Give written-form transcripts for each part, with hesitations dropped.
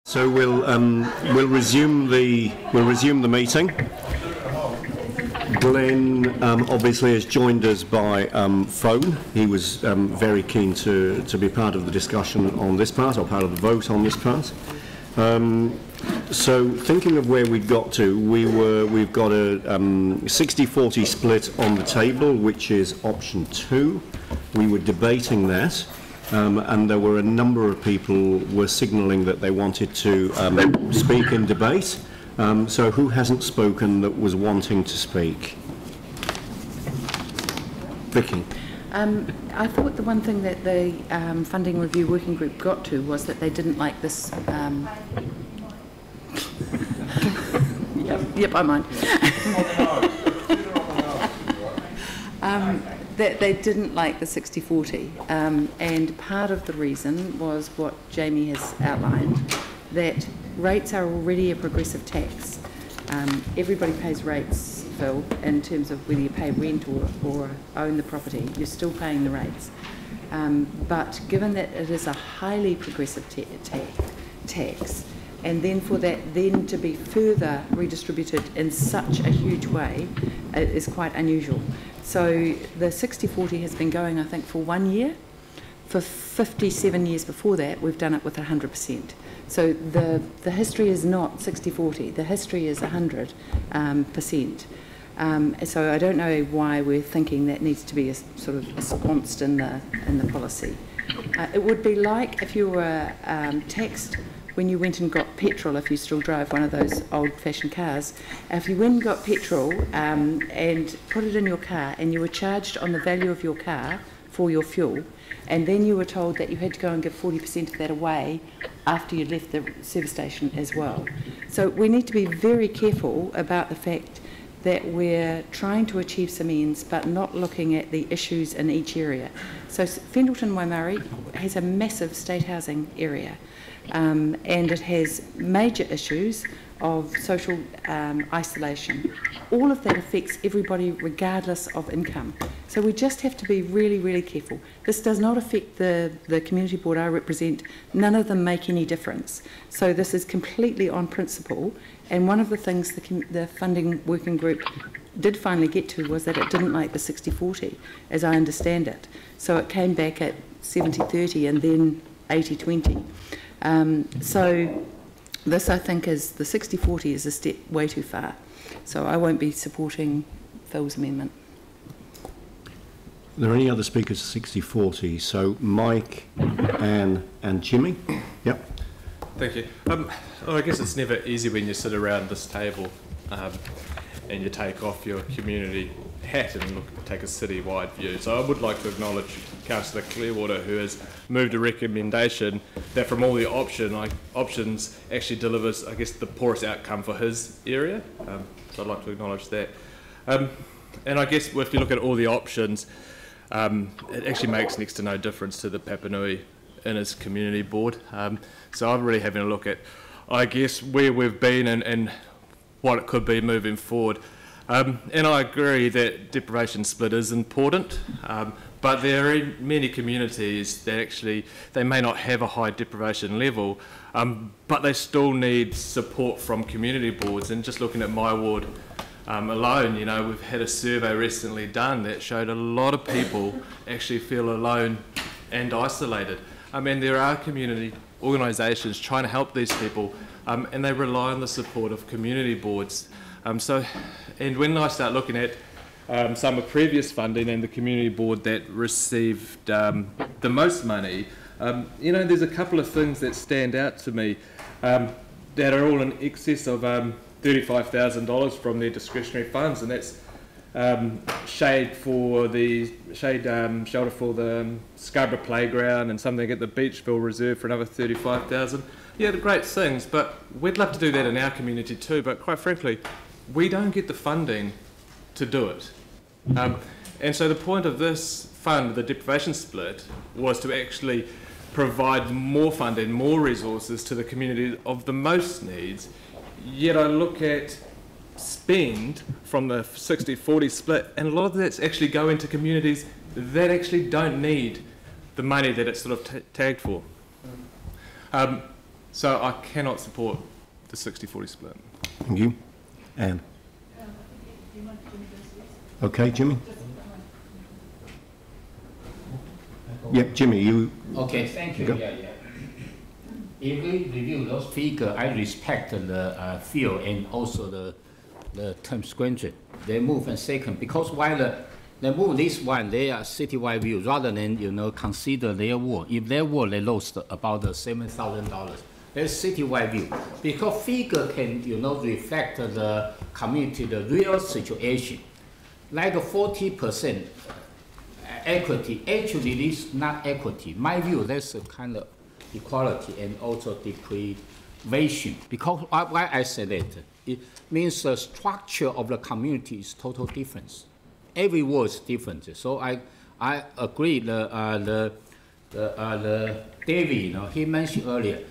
So we'll resume the meeting. Glenn obviously has joined us by phone. He was very keen to be part of the discussion on this part, or part of the vote on this part. So thinking of where we'd got to, we've got a 60-40 split on the table, which is option 2. We were debating that. And there were a number of people were signalling that they wanted to speak in debate. So who hasn't spoken that was wanting to speak? Vicky. I thought the one thing that the Funding Review Working Group got to was that they didn't like this... yep, I mind. That they didn't like the 60-40, and part of the reason was what Jamie has outlined, that rates are already a progressive tax. Everybody pays rates, Phil, in terms of whether you pay rent or own the property, you're still paying the rates. But given that it is a highly progressive tax, and then for that then to be further redistributed in such a huge way, it is quite unusual. So the 60-40 has been going, I think, for 1 year. For 57 years before that, we've done it with 100%. So the history is not 60-40. The history is 100%. So I don't know why we're thinking that needs to be a sort of ensconced in the policy. It would be like if you were taxed when you went and got petrol, if you still drive one of those old-fashioned cars, if you went and got petrol and put it in your car and you were charged on the value of your car for your fuel, and then you were told that you had to go and give 40% of that away after you left the service station as well. So we need to be very careful about the fact that we're trying to achieve some ends but not looking at the issues in each area. So Fendalton-Waimari has a massive state housing area. And it has major issues of social isolation. All of that affects everybody regardless of income. So we just have to be really, really careful. This does not affect the community board I represent. None of them make any difference. So this is completely on principle. And one of the things the funding working group did finally get to was that it didn't like the 60-40, as I understand it. So it came back at 70-30 and then 80-20. So this, I think, is the 60-40 is a step way too far. So I won't be supporting Phil's amendment. Are there any other speakers 60-40? So Mike, Anne and Jimmy? Yep. Thank you. Well, I guess it's never easy when you sit around this table and you take off your community hat and take a city-wide view. So I would like to acknowledge Councillor Clearwater, who has moved a recommendation that from all the options actually delivers, I guess, the poorest outcome for his area. So I'd like to acknowledge that. And I guess if you look at all the options, it actually makes next to no difference to the Papanui in his community board. So I'm really having a look at, I guess, where we've been and what it could be moving forward. And I agree that deprivation split is important, but there are many communities that actually, they may not have a high deprivation level, but they still need support from community boards. And just looking at my ward alone, you know, we've had a survey recently done that showed a lot of people actually feel alone and isolated. And there are community organisations trying to help these people, and they rely on the support of community boards. And when I start looking at some of previous funding and the community board that received the most money, you know, there's a couple of things that stand out to me that are all in excess of $35,000 from their discretionary funds, and that's shelter for the Scarborough Playground and something at the Beachville Reserve for another $35,000. Yeah, the great things, but we'd love to do that in our community too, but quite frankly, we don't get the funding to do it. And so the point of this fund, the deprivation split, was to actually provide more funding, more resources to the community of the most needs. Yet I look at spend from the 60-40 split, and a lot of that's actually going to communities that actually don't need the money that it's sort of tagged for. So I cannot support the 60-40 split. Thank you. Anne? Okay, Jimmy? Yep, Jimmy, you... Okay, thank you. Yeah. If we review those figures, I respect the field and also the term stringent. They move and second, because while they move this one, they are citywide view, rather than, consider their ward. If their ward, they lost about $7,000. That's citywide view. Because figure can, reflect the community, the real situation. Like 40% equity, actually this is not equity. My view, that's a kind of equality and also deprivation. Because why I say that? It means the structure of the community is total difference. Every ward is different. So I agree. The David, he mentioned earlier,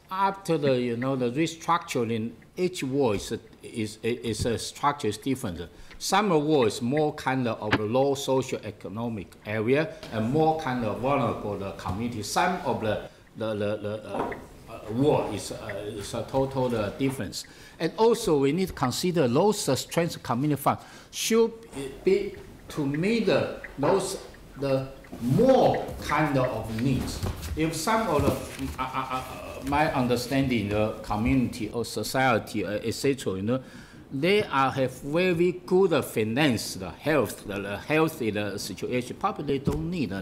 after the the restructuring, each ward is a structure is different. Some ward is more kind of a low socio-economic area and more kind of vulnerable the community. Some of the ward is a total difference. And also we need to consider those strength community fund should be to meet the more kind of needs. If some of the my understanding, the community or society, etc., they have very good finance, the healthy situation. Probably don't need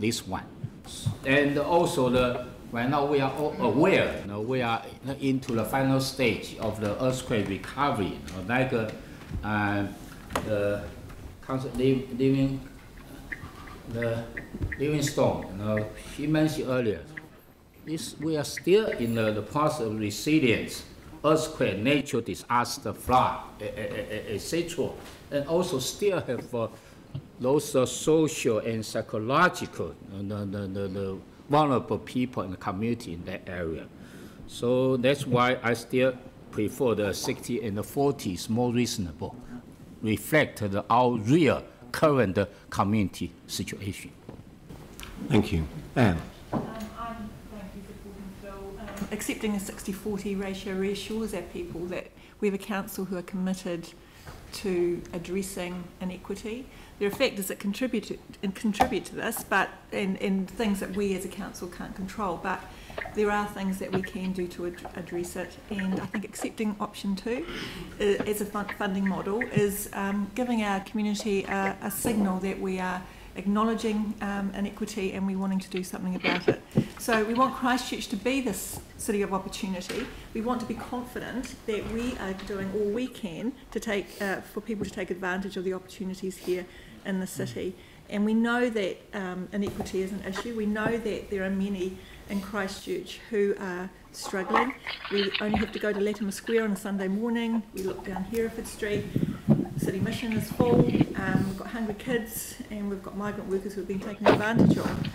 this one. And also right now we are all aware, we are into the final stage of the earthquake recovery, like the Livingstone, he mentioned earlier. We are still in the process of resilience, earthquake, natural disaster, flood, etc. And also still have those social and psychological, the vulnerable people in the community in that area. So that's why I still prefer the 60 and the 40 is more reasonable, reflect our real current community situation. Thank you. Anne? Accepting a 60-40 ratio reassures our people that we have a council who are committed to addressing inequity. There are factors that contribute to this, and things that we as a council can't control, but there are things that we can do to address it. And I think accepting option 2 as a funding model is giving our community a signal that we are acknowledging inequity and we're wanting to do something about it. So we want Christchurch to be this city of opportunity. We want to be confident that we are doing all we can to take for people to take advantage of the opportunities here in the city. And we know that inequity is an issue. We know that there are many in Christchurch who are struggling. We only have to go to Latimer Square on a Sunday morning. We look down Hereford Street. City Mission is full, we've got hungry kids and we've got migrant workers who have been taken advantage of.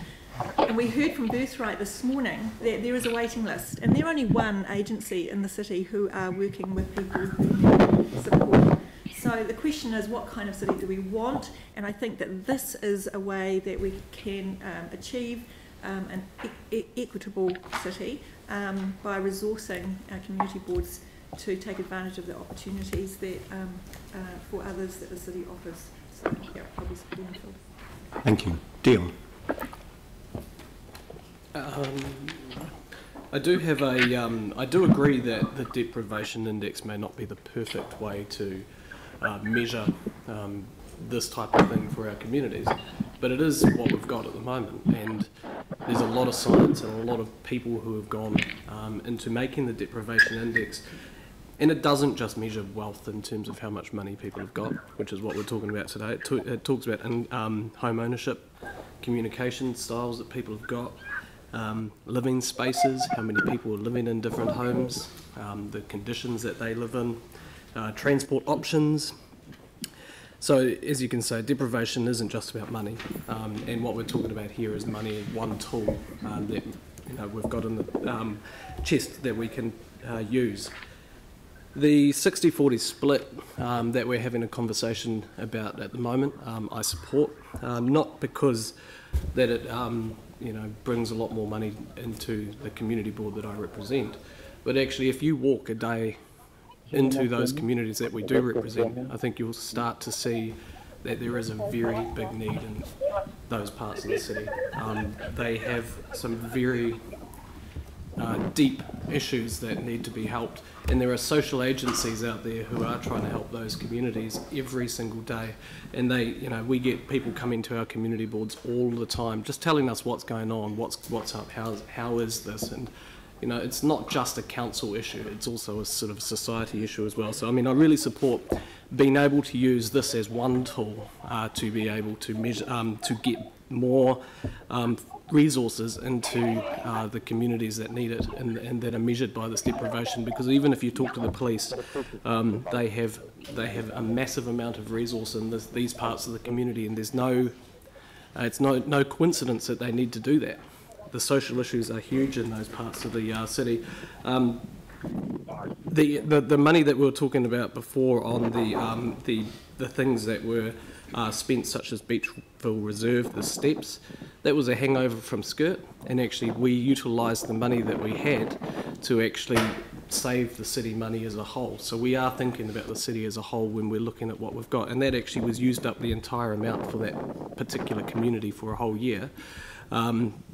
And we heard from Birthright this morning that there is a waiting list, and they're only one agency in the city who are working with people who need support. So the question is, what kind of city do we want? And I think that this is a way that we can achieve an equitable city by resourcing our community boards to take advantage of the opportunities that for others that the city offers. So yeah, probably supporting the field. Thank you. Dion? I do have I do agree that the deprivation index may not be the perfect way to measure this type of thing for our communities, but it is what we've got at the moment, and there's a lot of science and a lot of people who have gone into making the deprivation index. And it doesn't just measure wealth in terms of how much money people have got, which is what we're talking about today. It talks about home ownership, communication styles that people have got, living spaces, how many people are living in different homes, the conditions that they live in, transport options. So as you can say, deprivation isn't just about money, and what we're talking about here is money is one tool that we've got in the chest that we can use. The 60-40 split that we're having a conversation about at the moment, I support, not because that it brings a lot more money into the community board that I represent. But actually, if you walk a day into those communities that we do represent, I think you'll start to see that there is a very big need in those parts of the city. They have some very deep issues that need to be helped, and there are social agencies out there who are trying to help those communities every single day, and we get people coming to our community boards all the time just telling us what's going on, what's up, how is this, and it's not just a council issue, it's also a sort of society issue as well. So I really support being able to use this as one tool to be able to measure, to get more resources into the communities that need it and that are measured by this deprivation, because even if you talk to the police, they have a massive amount of resource in these parts of the community, and there's it's no coincidence that they need to do that. The social issues are huge in those parts of the city. The money that we were talking about before on the things that were spent, such as Beachville Reserve, the steps, that was a hangover from Skirt, and actually we utilised the money that we had to actually save the city money as a whole. So we are thinking about the city as a whole when we're looking at what we've got, and that actually was used up the entire amount for that particular community for a whole year.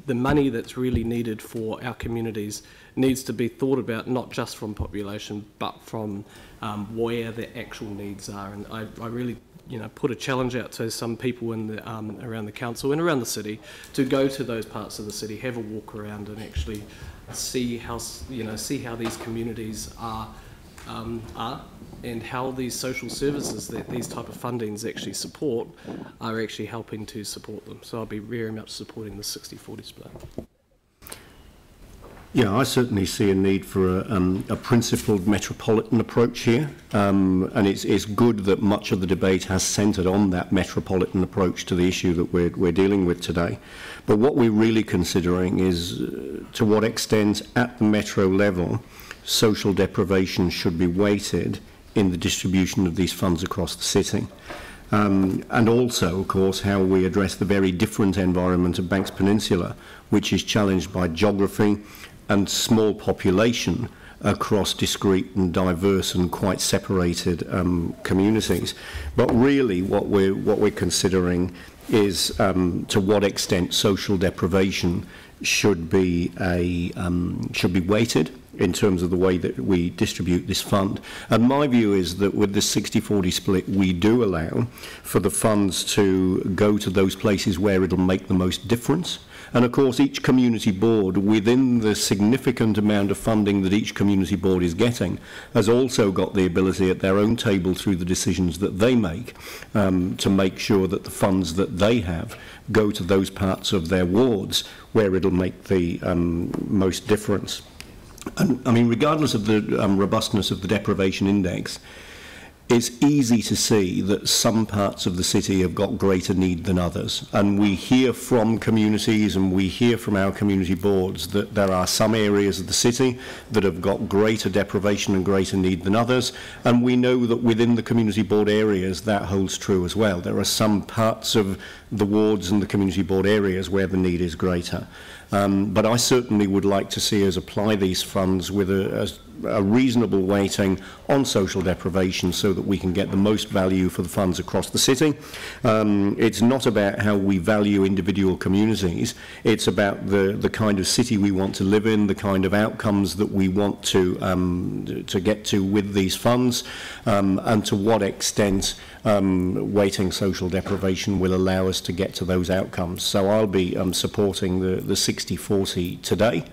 The money that's really needed for our communities needs to be thought about not just from population but from where the actual needs are, and I really put a challenge out to some people in the, around the council and around the city to go to those parts of the city, have a walk around and actually see how these communities are and how these social services that these type of fundings actually support are actually helping to support them. So I'll be very much supporting the 60-40 split. Yeah, I certainly see a need for a principled metropolitan approach here, and it's good that much of the debate has centred on that metropolitan approach to the issue that we're dealing with today. But what we're really considering is to what extent at the metro level social deprivation should be weighted in the distribution of these funds across the city. And also, of course, how we address the very different environment of Banks Peninsula, which is challenged by geography and small population across discrete and diverse and quite separated communities. But really what we're considering is to what extent social deprivation should be weighted in terms of the way that we distribute this fund. And my view is that with this 60-40 split, we do allow for the funds to go to those places where it'll make the most difference. And of course, each community board, within the significant amount of funding that each community board is getting, has also got the ability at their own table through the decisions that they make to make sure that the funds that they have go to those parts of their wards where it'll make the most difference. And I mean, regardless of the robustness of the deprivation index, it's easy to see that some parts of the city have got greater need than others. And we hear from communities and we hear from our community boards that there are some areas of the city that have got greater deprivation and greater need than others. And we know that within the community board areas that holds true as well. There are some parts of the wards and the community board areas where the need is greater. But I certainly would like to see us apply these funds with a reasonable weighting on social deprivation so that we can get the most value for the funds across the city. It's not about how we value individual communities, it's about the kind of city we want to live in, the kind of outcomes that we want to get to with these funds, and to what extent weighting social deprivation will allow us to get to those outcomes. So I'll be supporting the 60-40 today.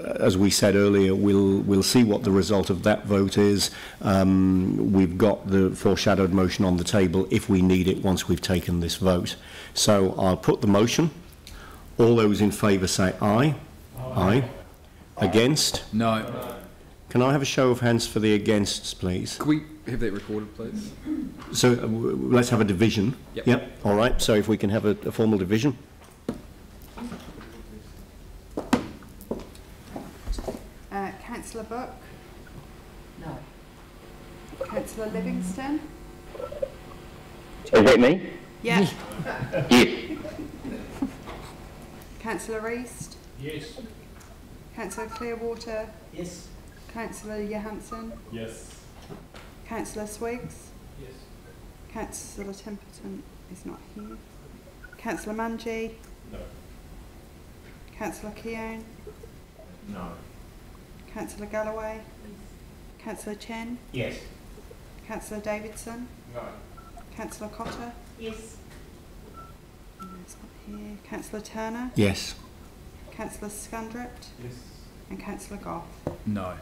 As we said earlier, we'll see what the result of that vote is. We've got the foreshadowed motion on the table if we need it once we've taken this vote. So I'll put the motion. All those in favour say aye. Aye. Against? No. Can I have a show of hands for the againsts, please? Can we have that recorded, please? So let's have a division. Yep. All right. So if we can have a formal division. Councillor Book? No. Councillor Livingston? Is that me? Yeah. Yes. Councillor East? Yes. Councillor Clearwater? Yes. Councillor Johansson? Yes. Councillor Swiggs? Yes. Councillor Templeton is not here. Councillor Manji? No. Councillor Keown? No. Councillor Galloway? Councillor Chen? Yes. Councillor Davidson? No. Councillor Cotter? Yes. No, it's not here. Councillor Turner? Yes. Councillor Scandrett? Yes. And Councillor Goff? No.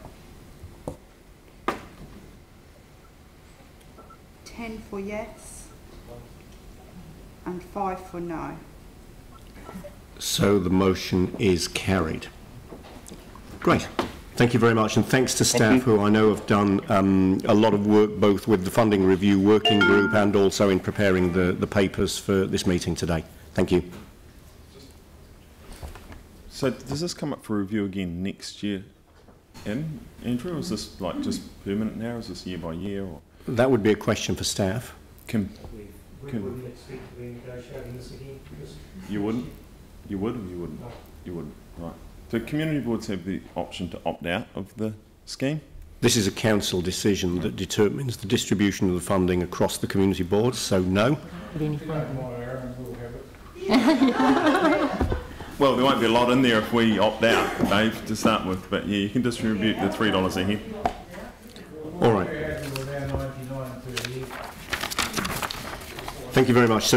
10 for yes and 5 for no. So the motion is carried. Great. Thank you very much, and thanks to staff who I know have done a lot of work both with the funding review working group and also in preparing the papers for this meeting today. Thank you. So does this come up for review again next year, Andrew? Or is this like just permanent now? Is this year by year? Or That would be a question for staff. can We wouldn't expect to be negotiating this again. you wouldn't? You would or you wouldn't? No. You wouldn't. Right. So community boards have the option to opt out of the scheme. This is a council decision that determines the distribution of the funding across the community boards, so no. Well, there won't be a lot in there if we opt out, Dave, to start with. But yeah, you can distribute the $3 a head. All right. Thank you very much. So